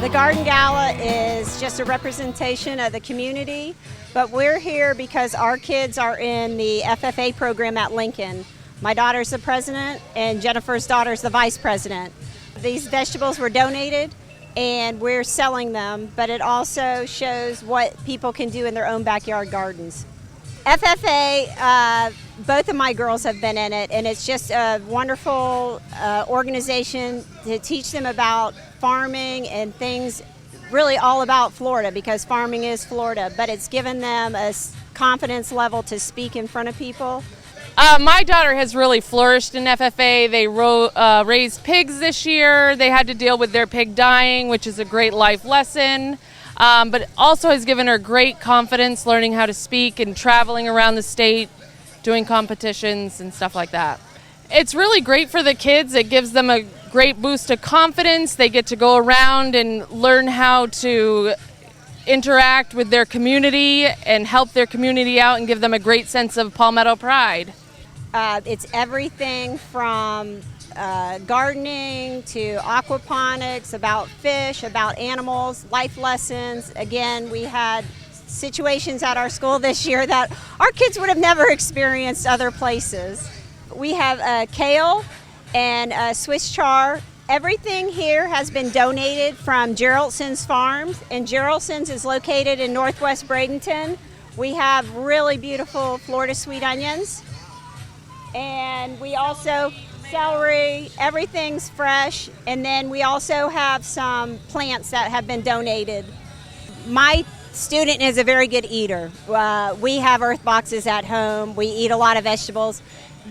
The Garden Gala is just a representation of the community, but we're here because our kids are in the FFA program at Lincoln. My daughter's the president and Jennifer's daughter's the vice president. These vegetables were donated and we're selling them, but it also shows what people can do in their own backyard gardens. FFA, both of my girls have been in it, and it's just a wonderful organization to teach them about farming and things really all about Florida, because farming is Florida, but it's given them a confidence level to speak in front of people. My daughter has really flourished in FFA. They raised pigs this year. They had to deal with their pig dying, which is a great life lesson. But also has given her great confidence learning how to speak and traveling around the state, doing competitions and stuff like that. It's really great for the kids. It gives them a great boost of confidence. They get to go around and learn how to interact with their community and help their community out and give them a great sense of Palmetto pride. It's everything from gardening to aquaponics, about fish, about animals, life lessons. Again, we had situations at our school this year that our kids would have never experienced other places. We have kale and Swiss chard. Everything here has been donated from Geraldson's Farms, and Geraldson's is located in Northwest Bradenton. We have really beautiful Florida sweet onions, and we also celery, everything's fresh, and then we also have some plants that have been donated. My student is a very good eater. We have earth boxes at home. We eat a lot of vegetables,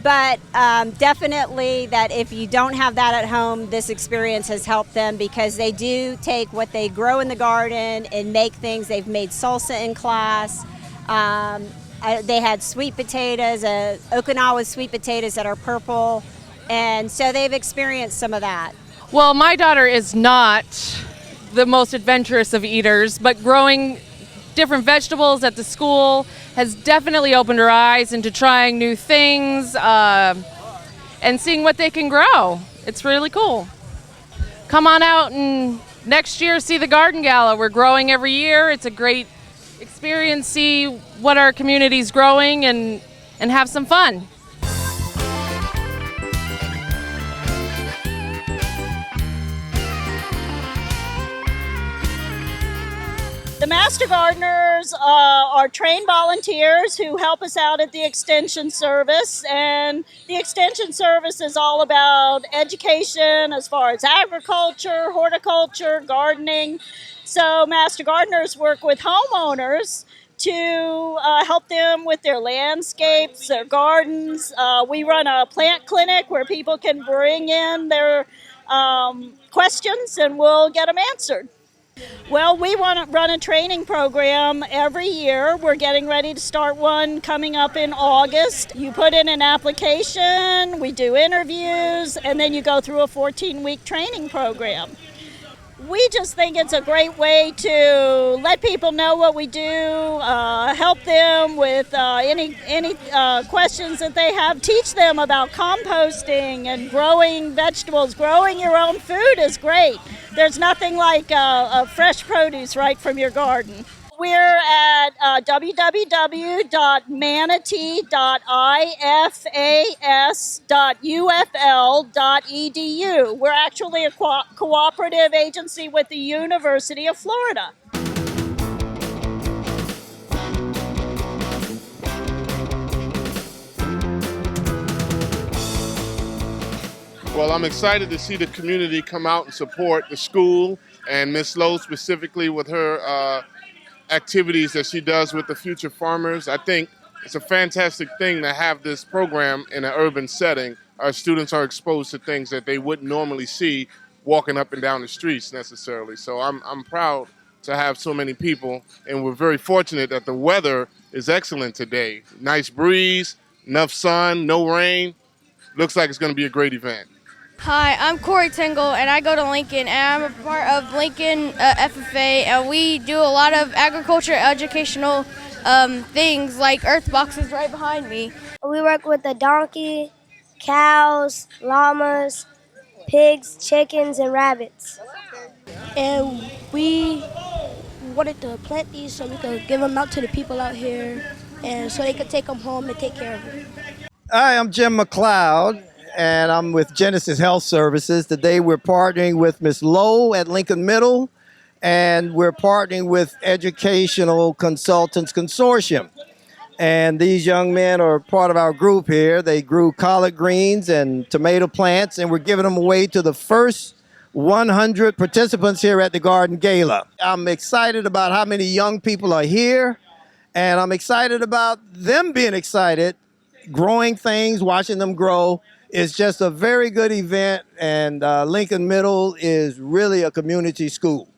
but definitely that if you don't have that at home, this experience has helped them, because they do take what they grow in the garden and make things. They've made salsa in class. They had sweet potatoes, Okinawa sweet potatoes that are purple. And so they've experienced some of that. Well, my daughter is not the most adventurous of eaters, but growing different vegetables at the school has definitely opened her eyes into trying new things and seeing what they can grow. It's really cool. Come on out and next year see the Garden Gala. We're growing every year. It's a great experience, see what our community's growing and have some fun. The Master Gardeners are trained volunteers who help us out at the Extension Service, and the Extension Service is all about education as far as agriculture, horticulture, gardening. So Master Gardeners work with homeowners to help them with their landscapes, their gardens. We run a plant clinic where people can bring in their questions and we'll get them answered. Well, we want to run a training program every year. We're getting ready to start one coming up in August. You put in an application, we do interviews, and then you go through a 14-week training program. We just think it's a great way to let people know what we do, help them with any questions that they have, teach them about composting and growing vegetables. Growing your own food is great. There's nothing like fresh produce right from your garden. We're at www.manatee.ifas.ufl.edu. We're actually a cooperative agency with the University of Florida. Well, I'm excited to see the community come out and support the school and Miss Lough specifically with her activities that she does with the future farmers. I think it's a fantastic thing to have this program in an urban setting. Our students are exposed to things that they wouldn't normally see walking up and down the streets necessarily. So I'm proud to have so many people, and we're very fortunate that the weather is excellent today. Nice breeze, enough sun, no rain. Looks like it's going to be a great event. Hi, I'm Corey Tingle, and I go to Lincoln, and I'm a part of Lincoln FFA, and we do a lot of agriculture educational things like earth boxes right behind me. We work with the donkey, cows, llamas, pigs, chickens, and rabbits. And we wanted to plant these so we could give them out to the people out here, and so they could take them home and take care of them. Hi, I'm Jim McCloud, and I'm with Genesis Health Services. Today we're partnering with Ms. Lough at Lincoln Middle, and we're partnering with Educational Consultants Consortium. And these young men are part of our group here. They grew collard greens and tomato plants, and we're giving them away to the first 100 participants here at the Garden Gala. I'm excited about how many young people are here, and I'm excited about them being excited, growing things, watching them grow. It's just a very good event, and Lincoln Middle is really a community school.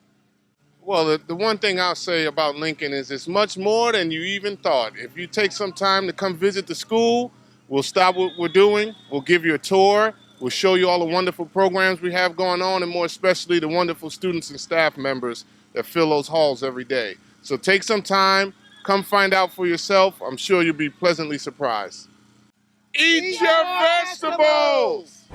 Well, the one thing I'll say about Lincoln is it's much more than you even thought. If you take some time to come visit the school, we'll stop what we're doing. We'll give you a tour. We'll show you all the wonderful programs we have going on, and more especially the wonderful students and staff members that fill those halls every day. So take some time, come find out for yourself. I'm sure you'll be pleasantly surprised. Eat your vegetables!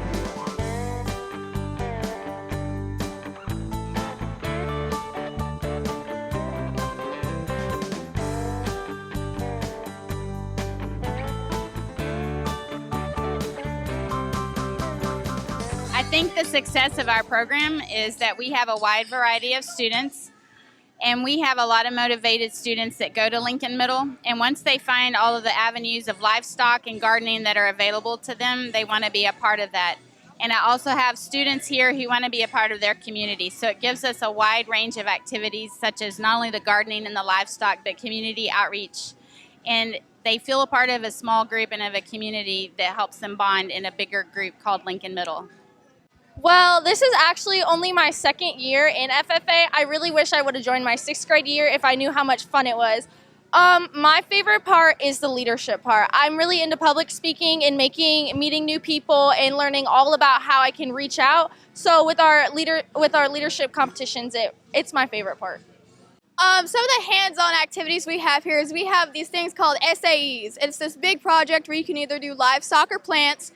I think the success of our program is that we have a wide variety of students, and we have a lot of motivated students that go to Lincoln Middle, and once they find all of the avenues of livestock and gardening that are available to them, they want to be a part of that. And I also have students here who want to be a part of their community, so it gives us a wide range of activities such as not only the gardening and the livestock, but community outreach. And they feel a part of a small group and of a community that helps them bond in a bigger group called Lincoln Middle. Well, this is actually only my second year in FFA. I really wish I would have joined my 6th grade year if I knew how much fun it was. My favorite part is the leadership part. I'm really into public speaking and meeting new people and learning all about how I can reach out. So with our leadership competitions, it's my favorite part. Some of the hands-on activities we have here is we have these things called SAEs. It's this big project where you can either do livestock or plants.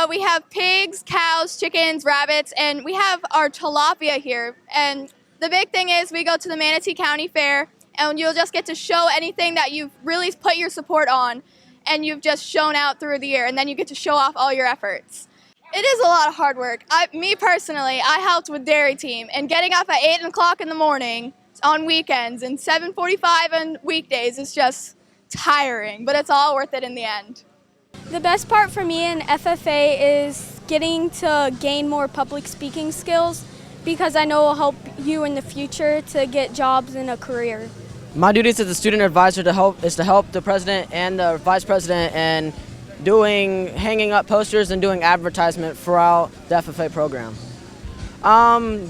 We have pigs, cows, chickens, rabbits, and we have our tilapia here. And the big thing is we go to the Manatee County Fair, and you'll just get to show anything that you've really put your support on, and you've just shown out through the year, and then you get to show off all your efforts. It is a lot of hard work. Me personally, I helped with dairy team, and getting up at 8 o'clock in the morning on weekends and 7:45 on weekdays is just tiring, but it's all worth it in the end. The best part for me in FFA is getting to gain more public speaking skills because I know it will help you in the future to get jobs and a career. My duties as a student advisor is to help the president and the vice president in hanging up posters and doing advertisement throughout the FFA program.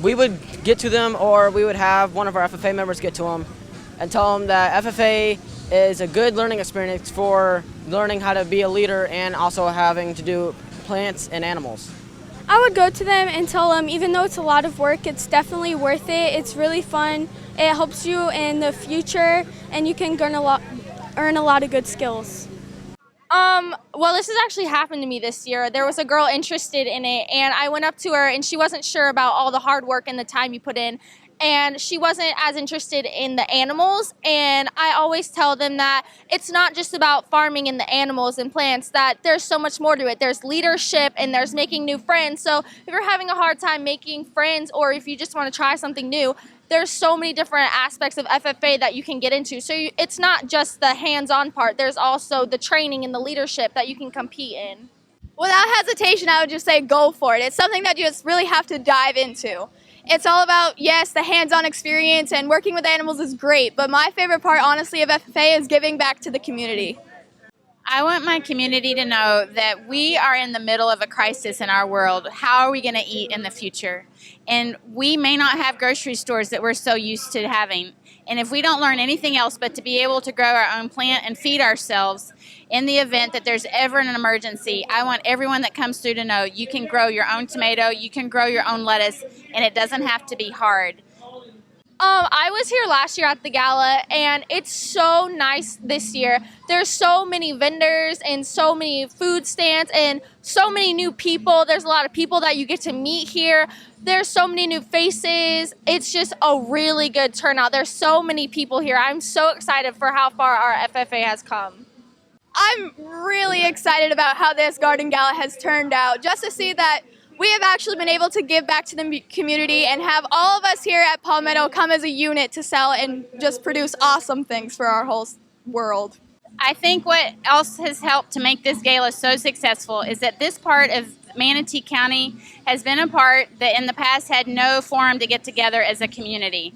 We would get to them, or we would have one of our FFA members get to them and tell them that FFA is a good learning experience for learning how to be a leader and also having to do plants and animals. I would go to them and tell them even though it's a lot of work, it's definitely worth it. It's really fun. It helps you in the future and you can earn a lot of good skills. Well, this has actually happened to me this year. There was a girl interested in it, and I went up to her, and she wasn't sure about all the hard work and the time you put in, and she wasn't as interested in the animals. And I always tell them that it's not just about farming and the animals and plants, that there's so much more to it. There's leadership, and there's making new friends. So if you're having a hard time making friends, or if you just want to try something new, there's so many different aspects of FFA that you can get into. So it's not just the hands-on part. There's also the training and the leadership that you can compete in. Without hesitation, I would just say go for it. It's something that you just really have to dive into. It's all about, yes, the hands-on experience, and working with animals is great, but my favorite part, honestly, of FFA is giving back to the community. I want my community to know that we are in the middle of a crisis in our world. How are we going to eat in the future? And we may not have grocery stores that we're so used to having. And if we don't learn anything else but to be able to grow our own plant and feed ourselves in the event that there's ever an emergency, I want everyone that comes through to know you can grow your own tomato, you can grow your own lettuce, and it doesn't have to be hard. I was here last year at the gala, and it's so nice this year. There's so many vendors and so many food stands and so many new people. There's a lot of people that you get to meet here. There's so many new faces. It's just a really good turnout. There's so many people here. I'm so excited for how far our FFA has come. I'm really excited about how this garden gala has turned out, just to see that we have actually been able to give back to the community and have all of us here at Palmetto come as a unit to sell and just produce awesome things for our whole world. I think what else has helped to make this gala so successful is that this part of Manatee County has been a part that in the past had no forum to get together as a community.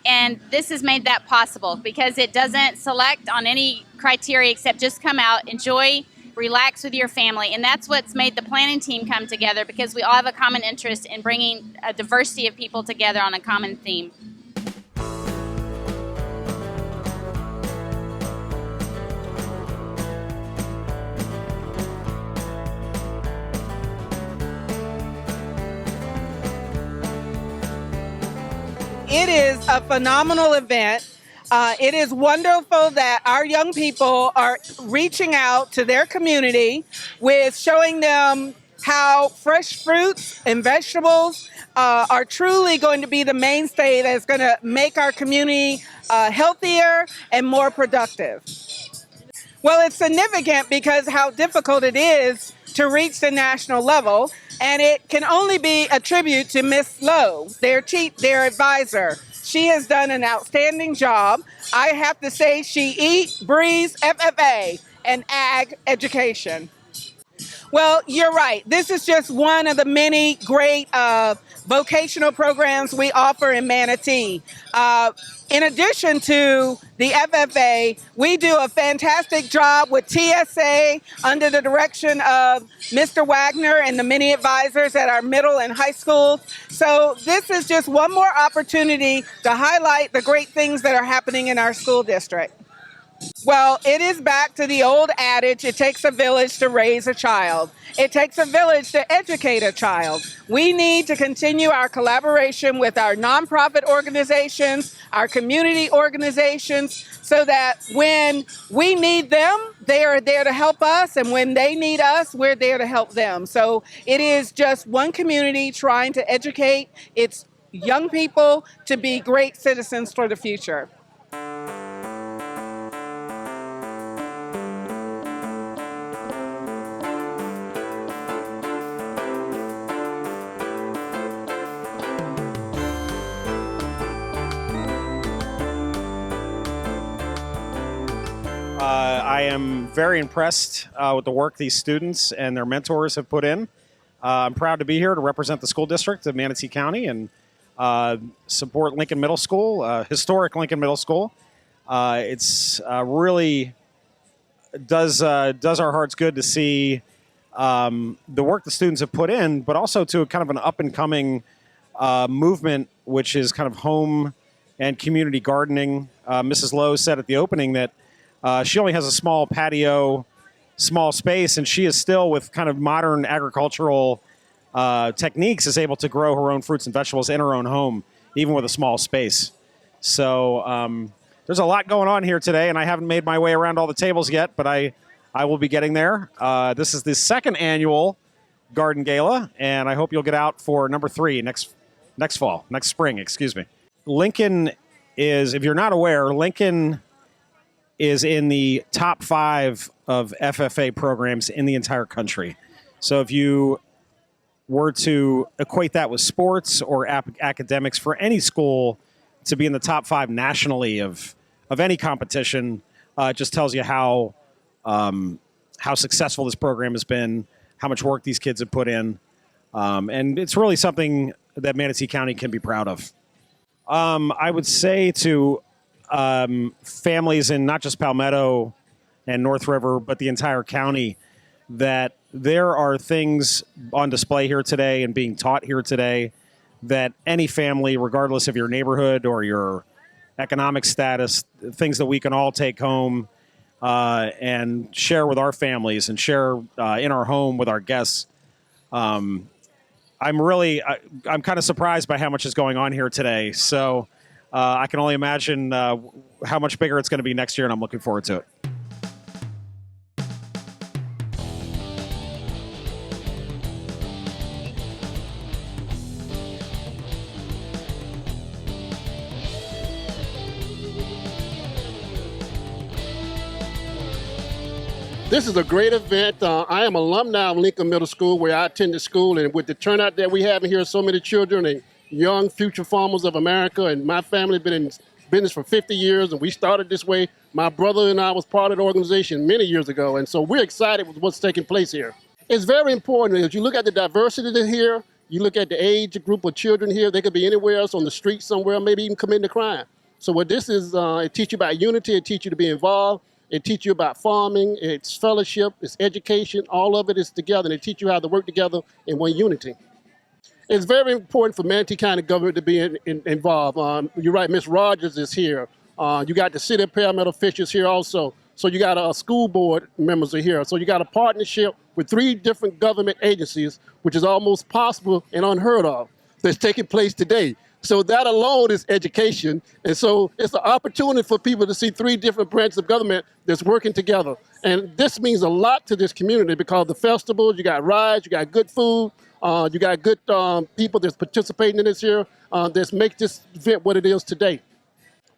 And this has made that possible because it doesn't select on any criteria except just come out, enjoy, relax with your family. And that's what's made the planning team come together, because we all have a common interest in bringing a diversity of people together on a common theme. It is a phenomenal event. It is wonderful that our young people are reaching out to their community with showing them how fresh fruits and vegetables are truly going to be the mainstay that's going to make our community healthier and more productive. Well, it's significant because how difficult it is to reach the national level, and it can only be a tribute to Miss Lough, their advisor. She has done an outstanding job. I have to say she breathes FFA and ag education. Well, you're right. This is just one of the many great vocational programs we offer in Manatee. In addition to the FFA, we do a fantastic job with TSA under the direction of Mr. Wagner and the many advisors at our middle and high schools. So this is just one more opportunity to highlight the great things that are happening in our school district. Well, it is back to the old adage, it takes a village to raise a child. It takes a village to educate a child. We need to continue our collaboration with our nonprofit organizations, our community organizations, so that when we need them, they are there to help us, and when they need us, we're there to help them. So it is just one community trying to educate its young people to be great citizens for the future. I am very impressed with the work these students and their mentors have put in. I'm proud to be here to represent the school district of Manatee County and support Lincoln Middle School, historic Lincoln Middle School. It's really does our hearts good to see the work the students have put in, but also to kind of an up-and-coming movement, which is kind of home and community gardening. Mrs. Lough said at the opening that she only has a small patio, small space, and she is still, with kind of modern agricultural techniques, is able to grow her own fruits and vegetables in her own home, even with a small space. So there's a lot going on here today, and I haven't made my way around all the tables yet, but I will be getting there. This is the second annual Garden Gala, and I hope you'll get out for number 3 next spring. Lincoln is, if you're not aware, Lincoln is in the top 5 of FFA programs in the entire country. So if you were to equate that with sports or academics, for any school to be in the top 5 nationally of any competition, it just tells you how how successful this program has been, how much work these kids have put in. And it's really something that Manatee County can be proud of. I would say to families in not just Palmetto and North River, but the entire county, that there are things on display here today and being taught here today that any family, regardless of your neighborhood or your economic status, things that we can all take home and share with our families and share in our home with our guests. I'm kind of surprised by how much is going on here today. So I can only imagine how much bigger it's going to be next year, and I'm looking forward to it. This is a great event. I am alumni of Lincoln Middle School, where I attended school, and with the turnout that we have here, so many children and young future farmers of America, and my family has been in business for 50 years, and we started this way. My brother and I was part of the organization many years ago, and so we're excited with what's taking place here. It's very important. As you look at the diversity that's here, you look at the age group of children here, they could be anywhere else on the street somewhere, maybe even committing a crime. So what this is, it teaches you about unity, it teaches you to be involved. It teaches you about farming, it's fellowship, it's education, all of it is together, and it teaches you how to work together in one unity. It's very important for Manatee County government to be involved. You're right, Ms. Rogers is here. You got the city of Palmetto officials here also. So you got school board members are here. So you got a partnership with 3 different government agencies, which is almost possible and unheard of, that's taking place today. So that alone is education. And so it's an opportunity for people to see 3 different branches of government that's working together. And this means a lot to this community because the festivals, you got rides, you got good food, you got good people that's participating in this here, that's make this event what it is today.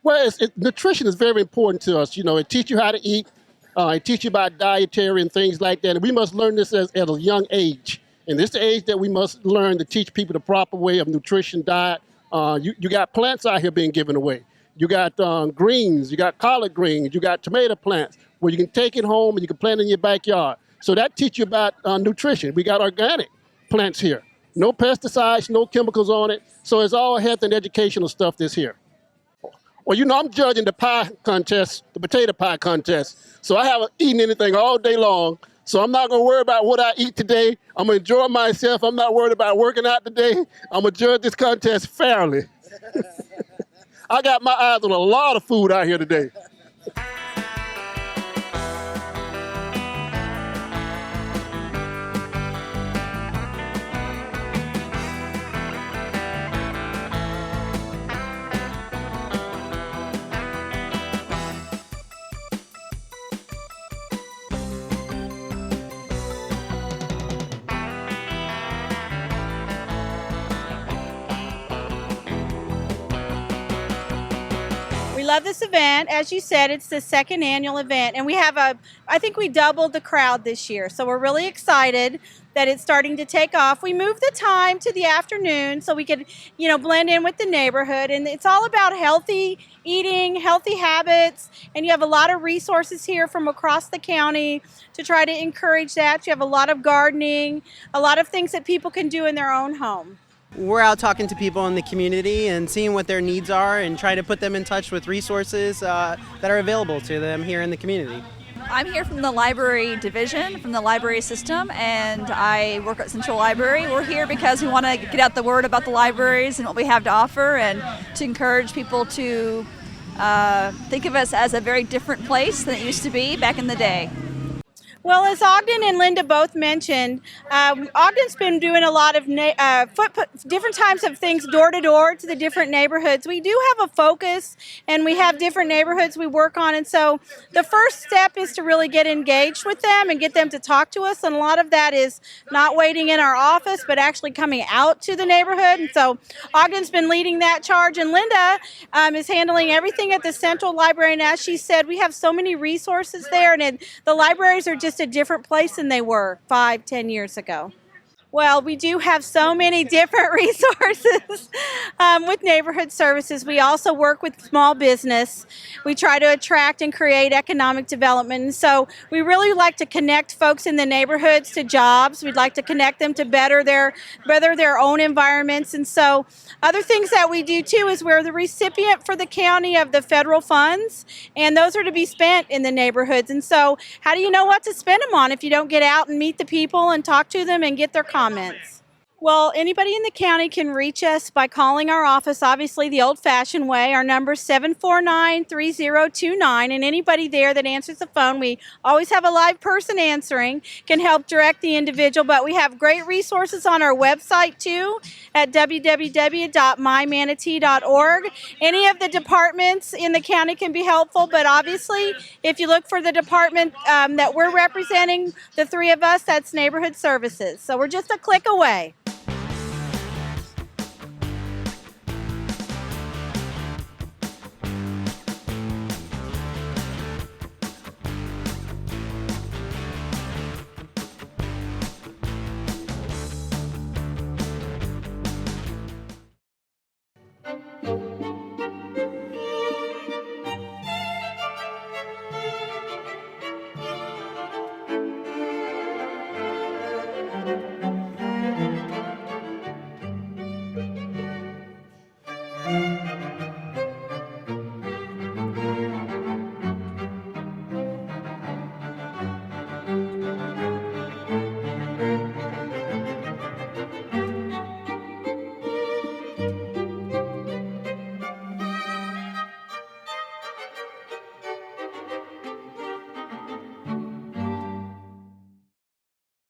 Well, nutrition is very important to us. You know, it teaches you how to eat, it teaches you about dietary and things like that. And we must learn this at a young age. And this is the age that we must learn to teach people the proper way of nutrition, diet. You got plants out here being given away. You got greens, you got collard greens, you got tomato plants where you can take it home and you can plant it in your backyard. So that teaches you about nutrition. We got organic plants here. No pesticides, no chemicals on it. So it's all health and educational stuff that's here. Well, you know, I'm judging the pie contest, the potato pie contest. So I haven't eaten anything all day long. So I'm not going to worry about what I eat today. I'm going to enjoy myself. I'm not worried about working out today. I'm going to judge this contest fairly. I got my eyes on a lot of food out here today. Love this event. As you said, it's the 2nd annual event, and we have I think we doubled the crowd this year, so we're really excited that it's starting to take off. We moved the time to the afternoon so we could, blend in with the neighborhood, and it's all about healthy eating, healthy habits, and you have a lot of resources here from across the county to try to encourage that. You have a lot of gardening, a lot of things that people can do in their own home. We're out talking to people in the community and seeing what their needs are and trying to put them in touch with resources that are available to them here in the community. I'm here from the library division, from the library system, and I work at Central Library. We're here because we want to get out the word about the libraries and what we have to offer, and to encourage people to think of us as a very different place than it used to be back in the day. Well, as Ogden and Linda both mentioned, Ogden's been doing a lot of different types of things door to door to the different neighborhoods. We do have a focus, and we have different neighborhoods we work on. And so the first step is to really get engaged with them and get them to talk to us. And a lot of that is not waiting in our office, but actually coming out to the neighborhood. And so Ogden's been leading that charge. And Linda is handling everything at the Central Library. And as she said, we have so many resources there. And the libraries are just a different place than they were 5-10 years ago. Well, we do have so many different resources with neighborhood services. We also work with small business. We try to attract and create economic development. And so we really like to connect folks in the neighborhoods to jobs. We'd like to connect them to better their own environments. And so other things that we do too is we're the recipient for the county of the federal funds, and those are to be spent in the neighborhoods. And so how do you know what to spend them on if you don't get out and meet the people and talk to them and get their comments? Well, anybody in the county can reach us by calling our office, obviously the old-fashioned way. Our number is 749-3029, and anybody there that answers the phone, we always have a live person answering, can help direct the individual. But we have great resources on our website, too, at www.mymanatee.org. Any of the departments in the county can be helpful, but obviously, if you look for the department that we're representing, the three of us, that's Neighborhood Services. So we're just a click away.